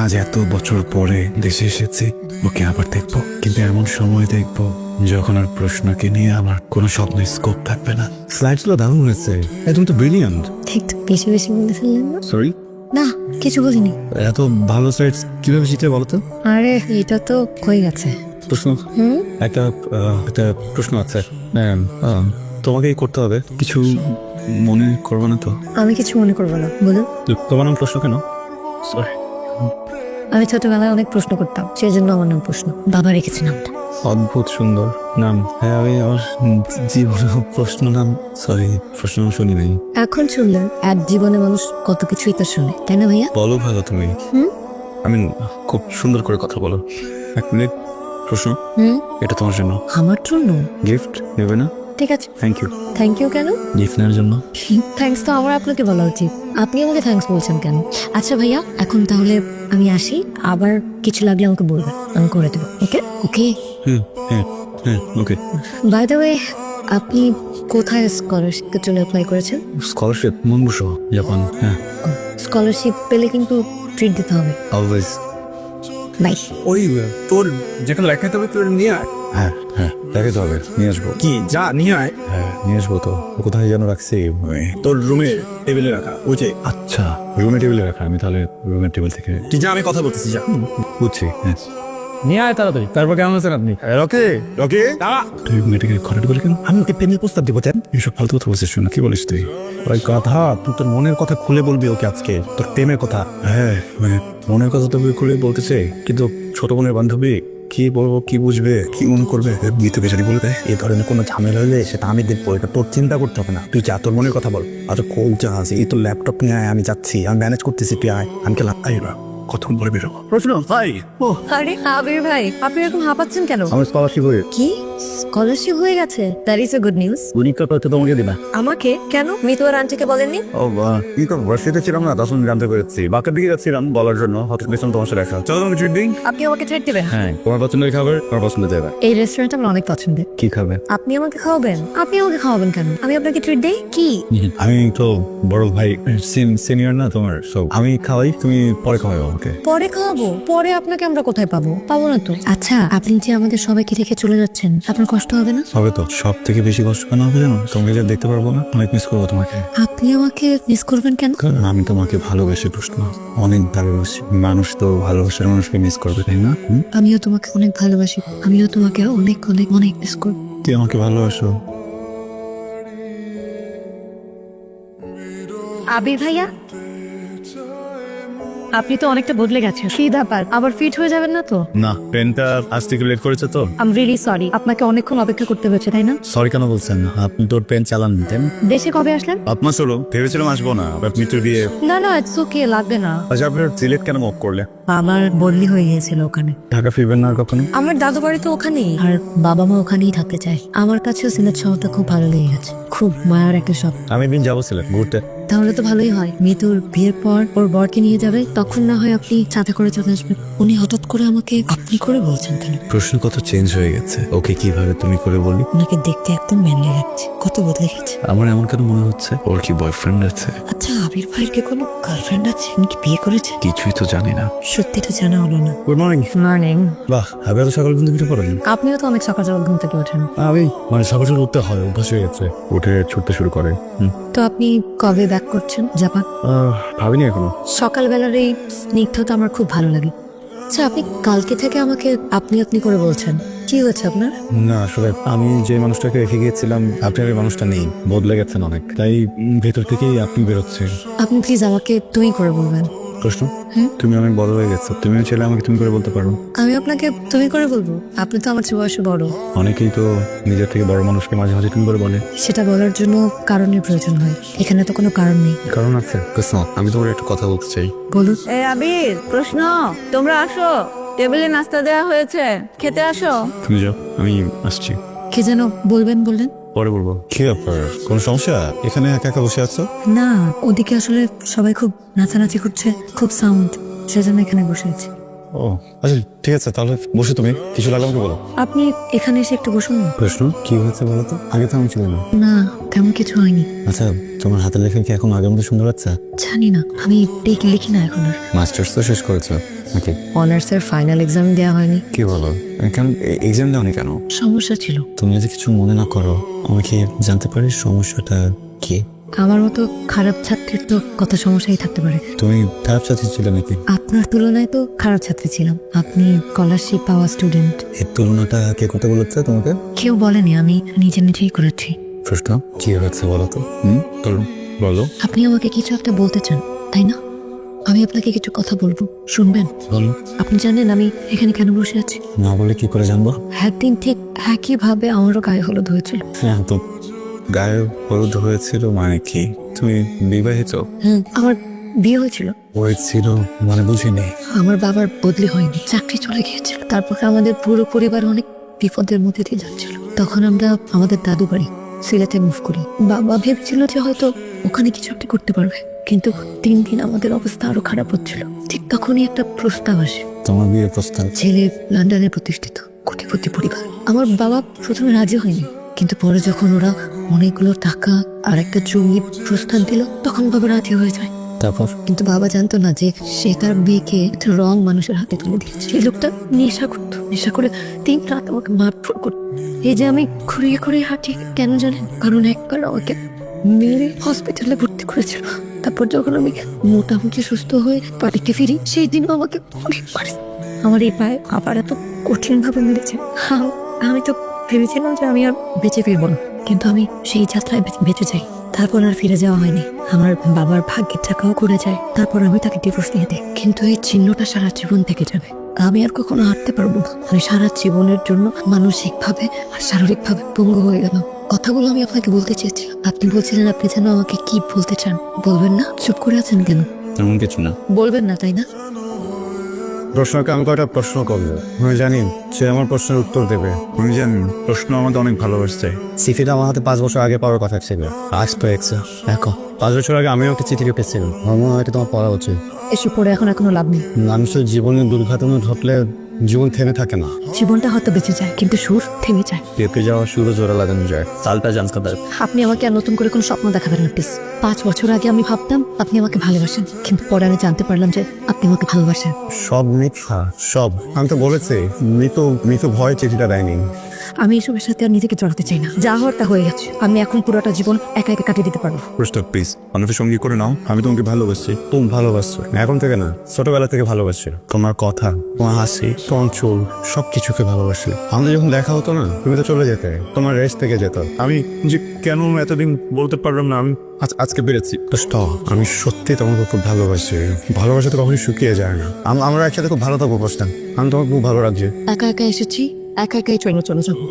আজ এত বছর পরে দেশে এসেছি, ওকে আবার দেখবো, কিন্তু এমন সময় দেখবো যখন আর প্রশ্নকে নিয়ে আমার কোনো স্বপ্নের স্কোপ থাকবে না। স্লাইডসগুলো দারুণ হয়েছে। তুমি তো ব্রিলিয়ান্ট। একটু বেশি বেশি বলে ফেললেন না? সরি, না, কিছু বলিনি। এত ভালো স্লাইডস কিভাবে শিখতে বলো তো? আরে এটা তো হয়ে গেছে। প্রশ্ন একটা একটা প্রশ্ন আছে। তোমাকেই করতে হবে, কিছু মনে করবো না তো? আমি কিছু মনে করবো না, বলুন। তোমার নাম প্রশ্ন কেন? সরি, আমি ছোটবেলায় অনেক প্রশ্ন করতাম, সেই জন্য আমার নাম প্রশ্ন। বাবা রেখেছে নামটা। অদ্ভুত সুন্দর নাম। হ্যাঁ, আমি আমার জীবনে প্রশ্ন নাম, সরি প্রশ্ন নাম শুনি নাই। এখন শুনলেন, এক জীবনে মানুষ কত কিছুই তো শুনে, তাই না ভাইয়া? বলো ভালো তুমি। আমি খুব সুন্দর করে কথা বলো। এক মিনিট, প্রশ্ন এটা তোমার জন্য আমার জন্য? গিফট নেবে না? ঠিক আছে। Thank you. থ্যাংক ইউ কেন? গিফট নেওয়ার জন্য। থ্যাঙ্কস তো আমার আপনাকে বলা উচিত, আপনি আমাকে থ্যাঙ্কস বলছেন কেন? আচ্ছা ভাইয়া, এখন তাহলে আমি আসি, আবার কিছু লাগলে আমাকে বলবেন, আমি করে দেবো। ওকে ওকে। হ্যাঁ হ্যাঁ ওকে। বাই দ্য ওয়ে, আপনি কোথায় স্কলারশিপের জন্য অ্যাপ্লাই করেছেন? Scholarship Monbusho, Japan. হ্যাঁ, স্কলারশিপ পেলে কিন্তু ট্রিট দিতে হবে। অলওয়েজ। বাই। ওই তোর যেখানে লেখাতে হবে তোর নিয়ে আয়। হ্যাঁ হ্যাঁ, দেখাতে হবে, নিয়ে আসবো। কি যা নিয়ে আয়। হ্যাঁ নিয়ে আসবো তো। কোথায় যেন রাখছি? তোর রুমে টেবিলে রাখা ওই যে। আচ্ছা, রুমে টেবিলে রাখা। আমি তাহলে রুমের টেবিল থেকে তুই যা, আমি কথা বলতেছি যা। বুঝছি। হ্যাঁ, নিয়ে আয় তাড়াতাড়ি। তারপর কেমন আছেন আপনি? রকি রকি, দাঁড়া। তুই মেয়েটাকে ঘরে বলে কেন? আমি ওকে প্রেমের প্রস্তাব দিব। দেন এইসব ফালতু কথা বলছিস না, কি বলিস তুই? ওই কথা, তুই তোর মনের কথা খুলে বলবি ওকে আজকে, তোর প্রেমের কথা। হ্যাঁ মানে মনের কথা তো খুলে বলতেছে, কিন্তু ছোট বোনের বান্ধবী কি বলবো, কি বুঝবে, কি মনে করবে, গীত বেচারি বলে দেয়। এই ধরনের কোনো ঝামেলা হলে সেটা আমি দেখবো, এটা তোর চিন্তা করতে হবে না। তুই যা, তোর মনের কথা বল। আচ্ছা কোল যা আছে, এই তোর ল্যাপটপ নিয়ে আয়, আমি যাচ্ছি, আমি ম্যানেজ করতেছি, তুই আয়। আমি কে আইবা কতক্ষণ পরে বেরোবো? প্রশ্ন ভাই, ও আরে আবির ভাই, আপনি এরকম হাঁপাচ্ছেন কেন? আমার স্কলারশিপ হয়ে কি স্কলারশিপ হয়ে গেছে? That is a good news. উনিকা করতে তোমাকে দিবা। আমাকে কেন? মিতু আর আন্টিকে বলেননি? ও কি করবো, ভার্সিটিতে ছিলাম না, 10 মিনিট জানতে পেরেছি। বাঁকের দিকে যাচ্ছিলাম বলার জন্য, হঠাৎ পেছন তোমার সাথে দেখা। চলো তুমি ট্রিট দিই। আপনি আমাকে ট্রিট দেবেন? হ্যাঁ, তোমার পছন্দের খাবার তোমার পছন্দের জায়গা। এই রেস্টুরেন্ট আমার অনেক পছন্দের। কি খাবে? আপনি আমাকে খাওয়াবেন? আপনি আমাকে খাওয়াবেন কেন? আমি আপনাকে ট্রিট দেই কি? আমি তো বড় ভাই, সিনিয়র না তোমার, সব আমি খাওয়াই, তুমি পরে খাওয়াই আমাকে। পরে খাওয়াবো? পরে আপনাকে আমরা কোথায় পাবো? পাবো না তো। আচ্ছা, আপনি যে আমাদের সবাইকে রেখে চলে যাচ্ছেন, আপনার কষ্ট হবে না? হবে তো। সব থেকে বেশি কষ্ট কেন হবে জানো? তোমাকে যে দেখতে পারবো না, অনেক মিস করবো তোমাকে। আপনি আমাকে মিস করবেন কেন? কারণ আমি তোমাকে ভালোবেসে প্রশ্ন অনেক ভালোবাসি। মানুষ তো ভালোবাসার মানুষকে মিস করবে, তাই না? আমিও তোমাকে অনেক ভালোবাসি, আমিও তোমাকে অনেক অনেক অনেক মিস করব। তুই আমাকে ভালোবাসো। আবির ভাইয়া, আপনি তো অনেকটা বদলে গেছেন। কি ব্যাপার, আবার ফিট হয়ে যাবেন না তো? না, পেনটা আজ থেকে লেট করেছে তো। আই এম রিয়েলি সরি, আপনাকে অনেকক্ষণ অপেক্ষা করতে হয়েছে, তাই না? সরি কেন বলছেন? আপনি তোর পেন চালান দিতেন। দেশে কবে আসলেন? আপনার হলো ভেবেছিলাম আসবো না, বাট মিত্র বিয়ে। না না, ইটস ওকে, লাগবে না। আচ্ছা, আপনার সিলেট কেন মুভ করলে? আমার বদলি হয়ে গিয়েছিল ওখানে। ঢাকা ফিরবেন না আর কখনো? আমার দাদু বাড়ি তো ওখানেই, আর বাবা মা ওখানেই থাকতে চায়। আমার কাছেও সিলেট শহরটা খুব ভালো লেগে গেছে, খুব মায়ার একটা শহর। আমি একদিন যাবো সিলেট ঘুরতে। তাহলে তো ভালোই হয়, মিতুর বিয়ের পর ওর বরকে নিয়ে যাবে, তখন না হয় আপনি সাথে করে চলে আসবেন। উনি হঠাৎ করে আমাকে আপনি করে বলছেন কেন? প্রশ্ন কত চেঞ্জ হয়ে গেছে। ওকে কিভাবে তুমি করে বলি? ওনাকে দেখতে একদম ম্যানলি লাগছে, কত বদলে গেছে। আমার এমন কেন মনে হচ্ছে ওর কি বয়ফ্রেন্ড আছে? আচ্ছা, আবির ভাইয়ের কি কোনো গার্লফ্রেন্ড আছে? উনি কি বিয়ে করেছে? কিছুই তো জানি না। সত্যিটা জানা হলো না। Good morning. মর্নিং। বাহ, আমি এত সকাল ঘুম থেকে পড়েন? আপনিও তো অনেক সকাল সকাল ঘুম থেকে ওঠেন। আমি মানে সকাল সকাল উঠতে হয়, অভ্যাস হয়ে গেছে। উঠে ছুটতে শুরু করে। তো আপনি কবে ব্যাক করছেন জাপান? ভাবিনি এখনো। সকালবেলার এই স্নিগ্ধতা আমার খুব ভালো লাগে। আচ্ছা, আপনি কালকে থেকে আমাকে আপনি আপনি করে বলছেন, কি হয়েছে আপনার? না আসলে আমি যে মানুষটাকে রেখে গিয়েছিলাম, আপনার ওই মানুষটা নেই, বদলে গেছেন অনেক, তাই ভেতর থেকেই আপনি বেরোচ্ছেন। আপনি প্লিজ আমাকে তুমি করে বলবেন। প্রশ্ন, তুমি অনেক বড় হয়ে গেছো, তুমিও ছেলে, আমাকে তুমি করে বলতে পারো। আমি আপনাকে তুমি করে বলবো? আপনি তো আমার চেয়ে বয়সে বড়। অনেকেই তো নিজের থেকে বড় মানুষকে মাঝে মাঝে তুমি করে বলে। সেটা বলার জন্য কারণের প্রয়োজন হয়, এখানে তো কোনো কারণ নেই। কারণ আছে। কৃষ্ণ, আমি তোমার একটা কথা বলতে চাই। বলুন। এ আবির, প্রশ্ন, তোমরা আসো, টেবিলে নাস্তা দেওয়া হয়েছে, খেতে আসো। তুমি যাও, আমি আসছি। কে যেন বলবেন বললেন? পরে বলবো। কি ব্যাপার, কোনো সমস্যা? এখানে একা একা বসে আছো? না, ওদিকে আসলে সবাই খুব নাচানাচি করছে, খুব সাউন্ড, সেজন্য এখানে বসে আছি। ও আচ্ছা ঠিক আছে, তাহলে বসে তুমি কিছু লাগলে আমাকে বলো। আপনি এখানে এসে একটু বসুন না। প্রশ্ন কি হয়েছে বলো তো? আগে তো আমি ছিল না। না, তেমন কিছু হয়নি। আচ্ছা তোমার হাতের লেখা কি এখন আগের মতো সুন্দর হচ্ছে? জানি না, আমি লিখি না এখন আর। মাস্টার্স তো শেষ করেছো নাকি? অনার্সের ফাইনাল এক্সাম দেওয়া হয়নি। কি বলো, কেন এক্সাম দাওনি কেন? সমস্যা ছিল। তুমি যদি কিছু মনে না করো, আমাকে জানতে পারি সমস্যাটা কি? আমার মতো খারাপ ছাত্রীর তো কত সমস্যাই থাকতে পারে। তুমি খারাপ ছাত্রী ছিল নাকি? আপনার তুলনায় তো খারাপ ছাত্রী ছিলাম। আপনি স্কলারশিপ পাওয়া স্টুডেন্ট। এই তুলনাটা কে করতে বলেছে তোমাকে? কেউ বলেনি, আমি নিজে নিজেই করেছি। প্রশ্ন কি হয়েছে বলো তো? তোর বলো। আপনি আমাকে কিছু একটা বলতে চান, তাই না? আমি আপনাকে কিছু কথা বলবো, শুনবেন? বলো। আপনি জানেন আমি এখানে কেন বসে আছি? না বলে কি করে জানবো? একদিন ঠিক একইভাবে আমারও গায়ে হলুদ হয়েছিল। হ্যাঁ তো গায়ে হলুদ হয়েছিল মানে কি? তুমি বিবাহিত? আমার বিয়ে হয়েছিল। হয়েছিল মানে বুঝিনি। আমার বাবার বদলি হয়নি, চাকরি চলে গিয়েছিল। তারপর আমাদের পুরো পরিবার অনেক বিপদের মধ্যে দিয়ে যাচ্ছিল। তখন আমরা আমাদের দাদু বাড়ি সিলেটে মুভ করি। বাবা ভেবেছিল যে হয়তো ওখানে কিছু একটা করতে পারবে, কিন্তু দিন দিন আমাদের অবস্থা আরো খারাপ হচ্ছিল। ঠিক তখনই একটা প্রস্তাব আসে। তোমার বিয়ের প্রস্তাব? ছেলে লন্ডনে প্রতিষ্ঠিত কোটিপতি পরিবার। আমার বাবা প্রথমে রাজি হয়নি, কিন্তু পরে যখন ওরা অনেকগুলো টাকা আর একটা জমির প্রস্তাব দিল, তখন বাবা রাজি হয়ে যায়। তারপর? কিন্তু বাবা জানতো না যে সে তার বিয়েকে একটা রং মানুষের হাতে তুলে দিয়েছে। সেই লোকটা নেশা করতো, নেশা করে 3 রাত আমাকে মারধর করতো। এই যে আমি ঘুরিয়ে ঘুরিয়ে হাঁটি কেন জানেন? কারণ একবার আমাকে মেরে হসপিটালে ভর্তি করেছিল। তারপর যখন আমি মোটামুটি সুস্থ হয়ে বাড়িতে ফিরি, সেই দিনও আমাকে অনেক মারে। আমার এই পায়ে আবার এত কঠিন ভাবে মেরেছে। আমি তো ভেবেছিলাম যে আমি আর বেঁচে ফিরবো না, কিন্তু আমি সেই যাত্রায় বেঁচে যাই। তারপর আর ফিরে যাওয়া হয়নি। আমার বাবার ভাগ্যের টাকাও করে যায়। তারপর আমি তাকে ডিভোর্স দিয়ে দিই, কিন্তু এই চিহ্নটা সারা জীবন থেকে যাবে। আমি আর কখনো হাঁটতে পারবো না। আমি সারা জীবনের জন্য মানসিকভাবে আর শারীরিকভাবে পঙ্গু হয়ে গেলাম। কথাগুলো আমি আপনাকে বলতে চেয়েছিলাম। আপনি বলছিলেন আপনি যেন আমাকে কি বলতে চান। বলবেন না? চুপ করে আছেন কেন? তেমন কিছু না। বলবেন না, তাই না? প্রশ্নকে আমি কয়টা প্রশ্ন করবো, আমি জানি সে আমার প্রশ্নের উত্তর দেবে। আমি জানি প্রশ্ন আমাকে অনেক ভালোবাসছে। চিঠিটা আমার হাতে 5 বছর আগে পাওয়ার কথা ছিল, আজ পেয়েছে। দেখো 5 বছর আগে আমিও একটা চিঠি লিখেছিলাম। আমার মনে হয় এটা তোমার পড়া উচিত। এসব পরে এখন কোনো লাভ নেই। মানুষের জীবনে দুর্ঘটনা ঘটলে জীবন থেমে থাকে না। জীবনটা হয়তো বেঁচে যায়, কিন্তু সুর থেমে যায়। পেঁপে যাওয়া শুরু জোড়া লাগানো যায়, চালটা জানতে পারে। আপনি আমাকে আর নতুন করে কোনো স্বপ্ন দেখাবেন না প্লিজ। 5 বছর আগে আমি ভাবতাম আপনি আমাকে ভালোবাসেন, কিন্তু পরে আমি জানতে পারলাম যে আপনি আমাকে ভালোবাসেন। সব মিথ্যা, সব। আমি তো বলেছি মৃত ভয় চিঠিটা দেয়নি। আমি এসবের সাথে আর নিজেকে জড়াতে চাই না। যা হওয়ার তা হয়ে গেছে। আমি এখন পুরোটা জীবন একা একা কাটিয়ে দিতে পারবো। প্রস্তাব প্লিজ মানুষের সঙ্গী করে নাও। আমি তোমাকে ভালোবাসি। তুমি ভালোবাসছো এখন থেকে না, ছোটবেলা থেকে ভালোবাসি। তোমার কথা, তোমার হাসি, তোমার চুল, সবকিছুকে ভালোবাসি। আমাদের যখন দেখা হতো না, তুমি তো চলে যেতে, তোমার রেস্ট থেকে যেত। আমি যে কেন এতদিন বলতে পারলাম না, আমি আজকে বেড়েছি। আমি সত্যি তোমাকে খুব ভালোবাসি। ভালোবাসা তো কখনোই শুকিয়ে যায় না। আমরা একসাথে খুব ভালো থাকবো। প্রস্তাব আমি তোমাকে খুব ভালো রাখছি। একা একা এসেছি, একা একাই চলে যাবো।